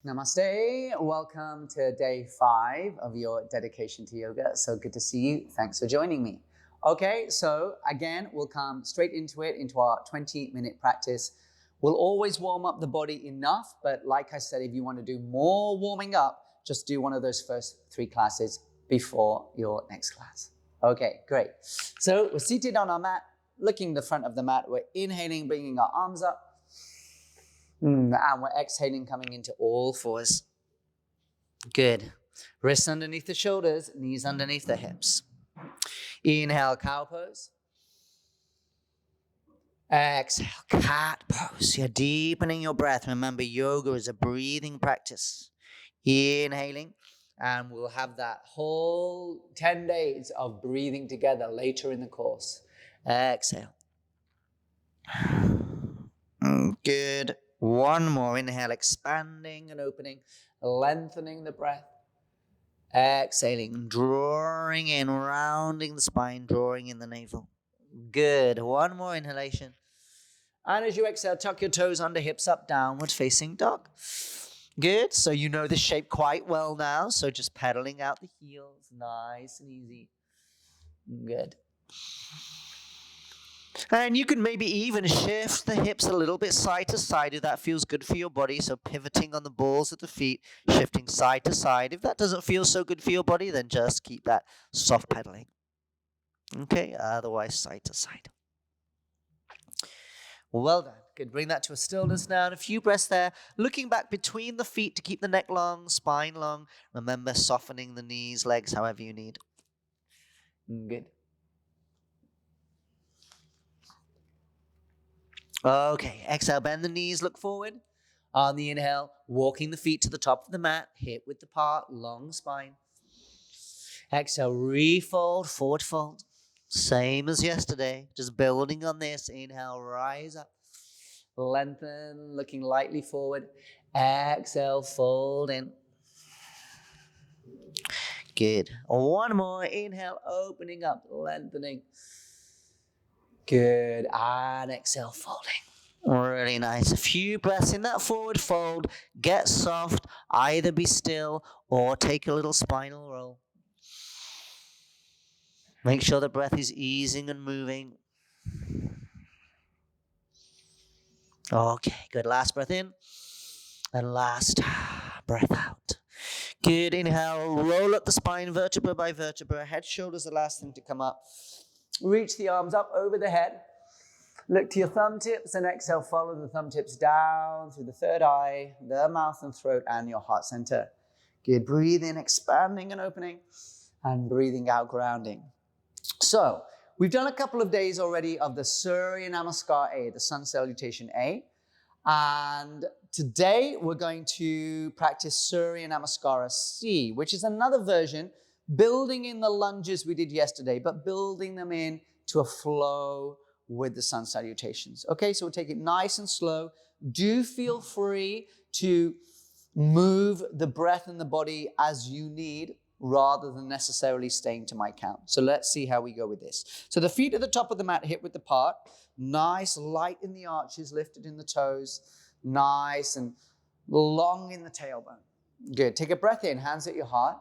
Namaste. Welcome to day 5 of your dedication to yoga. So good to see you. Thanks for joining me. Okay, so again, we'll come straight into our 20-minute practice. We'll always warm up the body enough, but like I said, if you want to do more warming up, just do one of those first 3 classes before your next class. Okay, great. So we're seated on our mat, looking the front of the mat. We're inhaling, bringing our arms up. And we're exhaling, coming into all fours. Good. Wrists underneath the shoulders, knees underneath the hips. Inhale, cow pose. Exhale, cat pose. You're deepening your breath. Remember, yoga is a breathing practice. Inhaling, and we'll have that whole 10 days of breathing together later in the course. Exhale. Good. One more. Inhale, expanding and opening, lengthening the breath. Exhaling, drawing in, rounding the spine, drawing in the navel. Good. One more inhalation. And as you exhale, tuck your toes under, hips up, downward facing dog. Good. So you know this shape quite well now. So just pedaling out the heels, nice and easy. Good. And you can maybe even shift the hips a little bit side to side if that feels good for your body. So pivoting on the balls of the feet, shifting side to side. If that doesn't feel so good for your body, then just keep that soft pedaling. Okay, otherwise side to side. Well done. Good. Bring that to a stillness now. And a few breaths there. Looking back between the feet to keep the neck long, spine long. Remember, softening the knees, legs, however you need. Good. Okay, exhale, bend the knees, look forward. On the inhale, walking the feet to the top of the mat, hip width apart, long spine. Exhale, refold, forward fold. Same as yesterday, just building on this. Inhale, rise up. Lengthen, looking lightly forward. Exhale, fold in. Good. One more. Inhale, opening up, lengthening. Good. And exhale, folding. Really nice. A few breaths in that forward fold. Get soft. Either be still or take a little spinal roll. Make sure the breath is easing and moving. Okay, good. Last breath in. And last breath out. Good. Inhale. Roll up the spine vertebra by vertebra. Head, shoulders, the last thing to come up. Reach the arms up over the head. Look to your thumb tips and exhale, follow the thumb tips down through the third eye, the mouth and throat, and your heart center. Good. Breathe in, expanding and opening, and breathing out, grounding. So, we've done a couple of days already of the Surya Namaskar A, the Sun Salutation A. And today we're going to practice Surya Namaskara C, which is another version, building in the lunges we did yesterday, but building them in to a flow with the sun salutations. Okay, so we'll take it nice and slow. Do feel free to move the breath and the body as you need, rather than necessarily staying to my count. So let's see how we go with this. So the feet at the top of the mat, hip width apart. Nice, light in the arches, lifted in the toes. Nice and long in the tailbone. Good. Take a breath in, hands at your heart.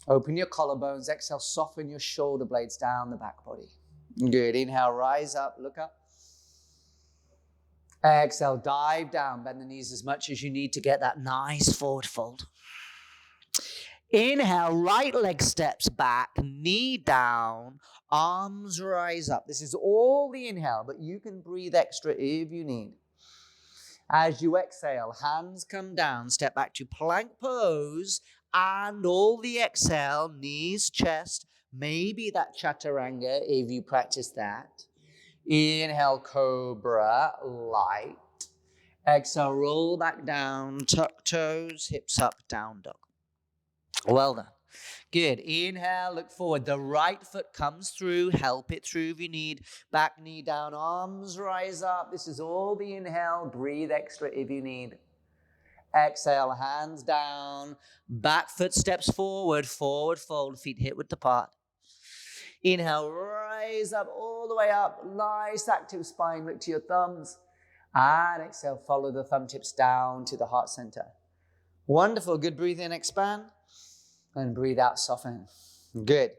Open your collarbones. Exhale, soften your shoulder blades down the back body. Good. Inhale, rise up, look up. Exhale, dive down. Bend the knees as much as you need to get that nice forward fold. Inhale, right leg steps back, knee down, arms rise up. This is all the inhale, but you can breathe extra if you need. As you exhale, hands come down, step back to plank pose, and all the exhale, knees, chest, maybe that chaturanga if you practice that. Inhale, cobra, light. Exhale, roll back down, tuck toes, hips up, down dog. Well done. Good. Inhale, look forward. The right foot comes through. Help it through if you need. Back knee down, arms rise up. This is all the inhale. Breathe extra if you need. Exhale, hands down. Back foot steps forward. Forward fold. Feet hip width apart. Inhale, rise up all the way up. Nice active spine. Look to your thumbs. And exhale, follow the thumb tips down to the heart center. Wonderful. Good. Breathe in, expand. And breathe out, soften. Good.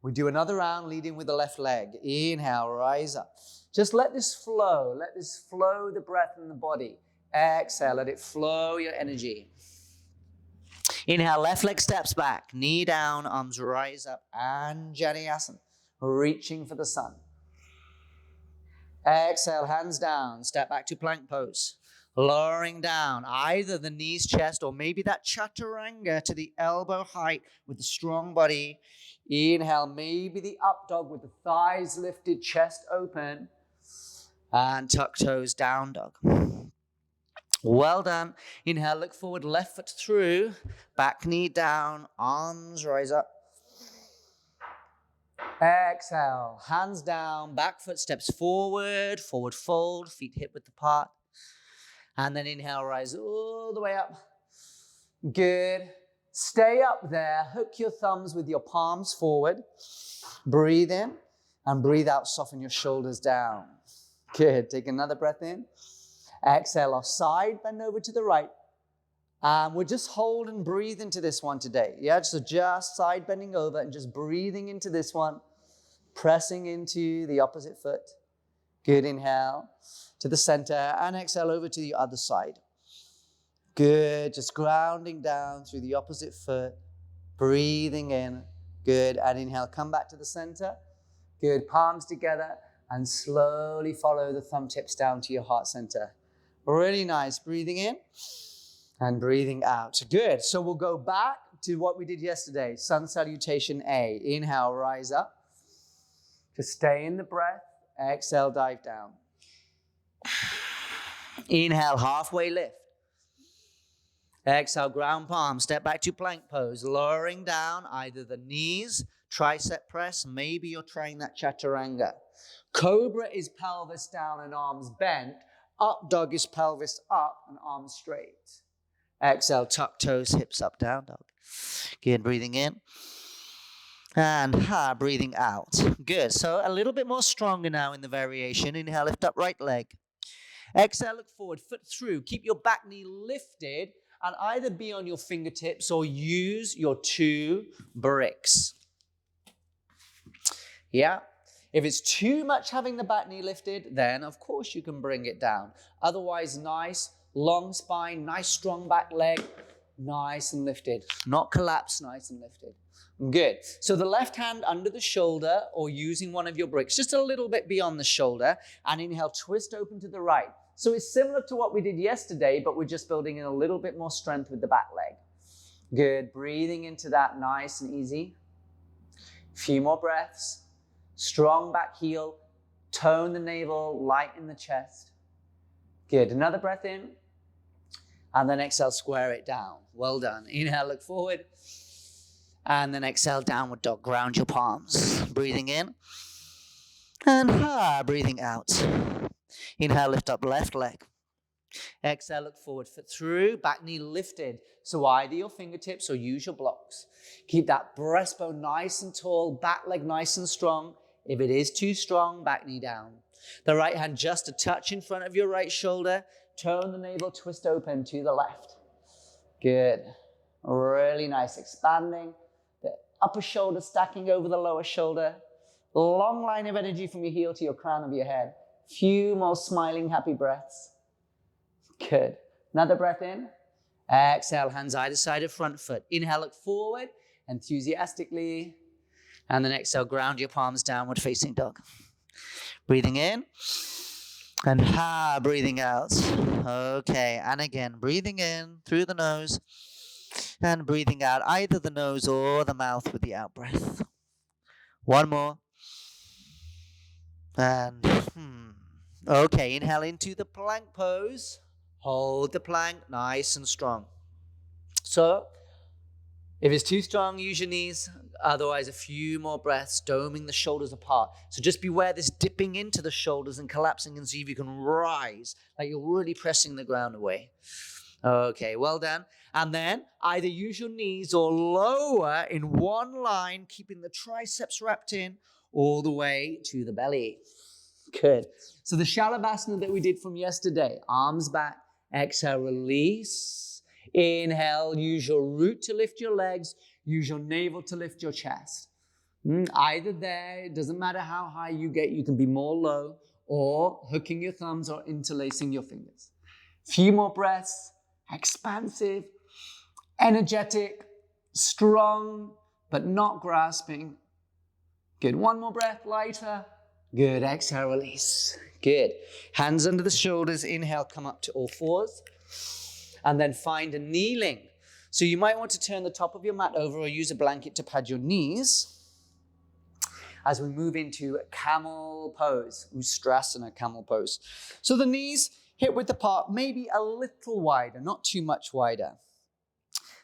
We do another round leading with the left leg. Inhale, rise up. Just let this flow. Let this flow the breath in the body. Exhale, let it flow your energy. Inhale, left leg steps back, knee down, arms rise up, Anjaneyasana, reaching for the sun. Exhale, hands down, step back to plank pose. lowering down either the knees, chest, or maybe that chaturanga to the elbow height with the strong body. Inhale, maybe the up dog with the thighs lifted, chest open. And tuck toes, down dog. Well done. Inhale, look forward, left foot through, back knee down, arms rise up. Exhale, hands down, Back foot steps forward, forward fold, feet hip width apart. And then inhale, rise all the way up. Good. Stay up there. Hook your thumbs with your palms forward. Breathe in and breathe out. Soften your shoulders down. Good. Take another breath in. Exhale off side. Bend over to the right. We'll just hold and breathe into this one today. Yeah, so just side bending over and just breathing into this one. Pressing into the opposite foot. Good. Inhale to the center and exhale over to the other side. Good, just grounding down through the opposite foot, breathing in. Good, and inhale, come back to the center. Good, palms together and slowly follow the thumb tips down to your heart center. Really nice, breathing in and breathing out. Good, so we'll go back to what we did yesterday, sun salutation A. Inhale, rise up. Just stay in the breath. Exhale, dive down. Inhale, halfway lift. Exhale, ground palm, step back to plank pose, lowering down either the knees, tricep press, maybe you're trying that chaturanga. Cobra is pelvis down and arms bent. Up dog is pelvis up and arms straight. Exhale, tuck toes, hips up, down dog. Good, breathing in. And breathing out. Good, so a little bit more stronger now in the variation. Inhale, lift up right leg. Exhale, look forward, foot through. Keep your back knee lifted and either be on your fingertips or use your 2 bricks. Yeah? If it's too much having the back knee lifted, then of course you can bring it down. Otherwise, nice, long spine, nice, strong back leg, nice and lifted. Not collapsed, nice and lifted. Good. So the left hand under the shoulder or using one of your bricks, just a little bit beyond the shoulder, and inhale, twist open to the right. So it's similar to what we did yesterday, but we're just building in a little bit more strength with the back leg. Good. Breathing into that nice and easy. A few more breaths. Strong back heel. Tone the navel, lighten the chest. Good. Another breath in. And then exhale, square it down. Well done. Inhale, look forward. And then exhale, downward dog. Ground your palms. Breathing in. And breathing out. Inhale, lift up left leg. Exhale, look forward, foot through, back knee lifted. So either your fingertips or use your blocks. Keep that breastbone nice and tall, back leg nice and strong. If it is too strong, back knee down. The right hand just a touch in front of your right shoulder. Tone the navel, twist open to the left. Good. Really nice. Expanding. The upper shoulder stacking over the lower shoulder. Long line of energy from your heel to your crown of your head. Few more smiling, happy breaths. Good. Another breath in. Exhale, hands either side of front foot. Inhale, look forward enthusiastically. And then exhale, ground your palms downward facing dog. Breathing in. And breathing out. Okay, and again, breathing in through the nose. And breathing out either the nose or the mouth with the out breath. One more. And okay, inhale into the plank pose. Hold the plank nice and strong. So, if it's too strong, use your knees. Otherwise, a few more breaths, doming the shoulders apart. So just beware this dipping into the shoulders and collapsing and see if you can rise, like you're really pressing the ground away. Okay, well done. And then either use your knees or lower in one line, keeping the triceps wrapped in all the way to the belly. Good. So the Shalabhasana that we did from yesterday, arms back, exhale, release. Inhale, use your root to lift your legs. Use your navel to lift your chest. Either there, it doesn't matter how high you get. You can be more low or hooking your thumbs or interlacing your fingers. Few more breaths. Expansive, energetic, strong, but not grasping. Good. One more breath, lighter. Good. Exhale, release. Good. Hands under the shoulders. Inhale, come up to all fours. And then find a kneeling. So you might want to turn the top of your mat over or use a blanket to pad your knees as we move into camel pose, Ustrasana camel pose. So the knees hip width apart, maybe a little wider, not too much wider.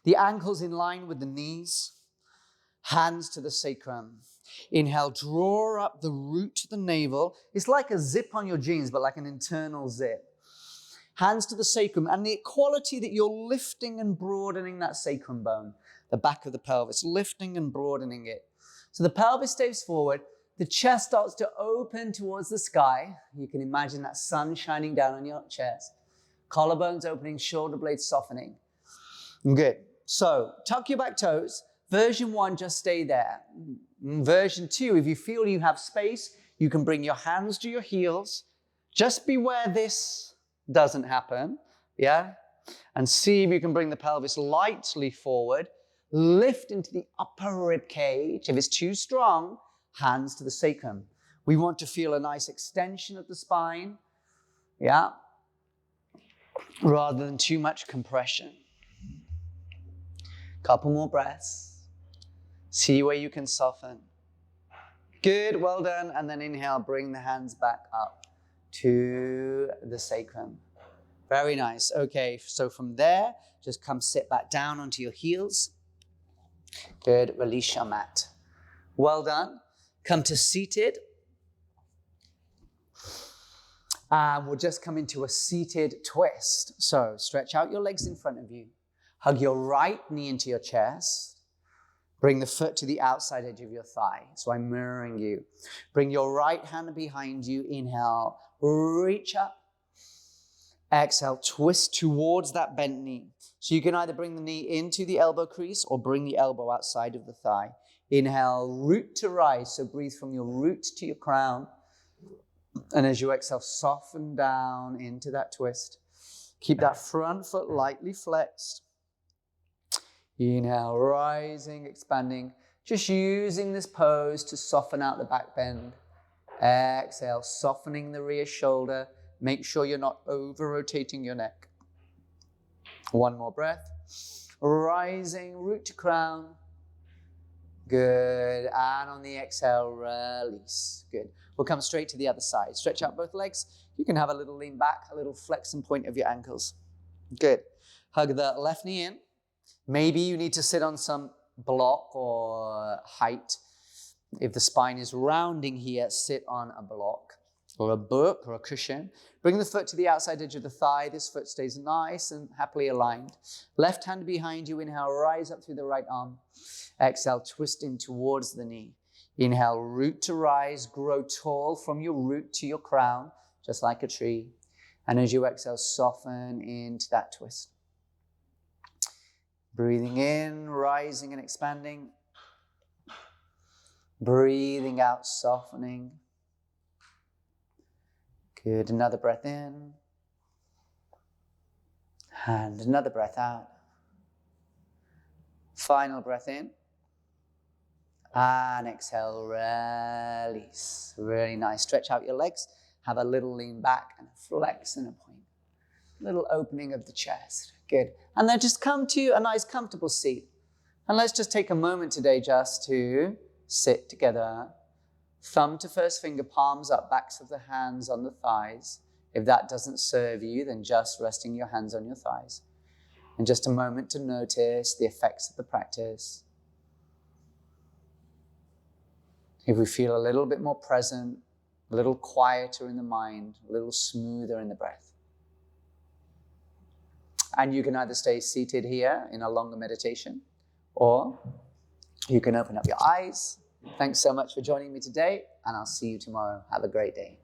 The ankles in line with the knees, hands to the sacrum. Inhale, draw up the root to the navel. It's like a zip on your jeans, but like an internal zip. Hands to the sacrum, and the equality that you're lifting and broadening that sacrum bone, the back of the pelvis, lifting and broadening it. So the pelvis stays forward, the chest starts to open towards the sky. You can imagine that sun shining down on your chest. Collarbones opening, shoulder blades softening. Good. So tuck your back toes. Version 1, just stay there. Version 2, if you feel you have space, you can bring your hands to your heels. Just beware this doesn't happen, yeah? And see if you can bring the pelvis lightly forward, lift into the upper rib cage. If it's too strong, hands to the sacrum. We want to feel a nice extension of the spine, yeah? Rather than too much compression. Couple more breaths. See where you can soften. Good, well done. And then inhale, bring the hands back up to the sacrum. Very nice. Okay, so from there, just come sit back down onto your heels. Good, release your mat. Well done. Come to seated. And we'll just come into a seated twist. So stretch out your legs in front of you. Hug your right knee into your chest. Bring the foot to the outside edge of your thigh. So I'm mirroring you. Bring your right hand behind you. Inhale, reach up. Exhale, twist towards that bent knee. So you can either bring the knee into the elbow crease or bring the elbow outside of the thigh. Inhale, root to rise. So breathe from your root to your crown. And as you exhale, soften down into that twist. Keep that front foot lightly flexed. Inhale, rising, expanding. Just using this pose to soften out the back bend. Exhale, softening the rear shoulder. Make sure you're not over-rotating your neck. One more breath. Rising, root to crown. Good. And on the exhale, release. Good. We'll come straight to the other side. Stretch out both legs. You can have a little lean back, a little flex and point of your ankles. Good. Hug the left knee in. Maybe you need to sit on some block or height. If the spine is rounding here, sit on a block or a book or a cushion. Bring the foot to the outside edge of the thigh. This foot stays nice and happily aligned. Left hand behind you. Inhale, rise up through the right arm. Exhale, twist in towards the knee. Inhale, root to rise. Grow tall from your root to your crown, just like a tree. And as you exhale, soften into that twist. Breathing in, rising and expanding. Breathing out, softening. Good. Another breath in. And another breath out. Final breath in. And exhale, release. Really nice. Stretch out your legs. Have a little lean back and a flex and a point. Little opening of the chest. Good. And then just come to a nice comfortable seat. And let's just take a moment today just to sit together. Thumb to first finger, palms up, backs of the hands on the thighs. If that doesn't serve you, then just resting your hands on your thighs. And just a moment to notice the effects of the practice. If we feel a little bit more present, a little quieter in the mind, a little smoother in the breath. And you can either stay seated here in a longer meditation, or you can open up your eyes. Thanks so much for joining me today, and I'll see you tomorrow. Have a great day.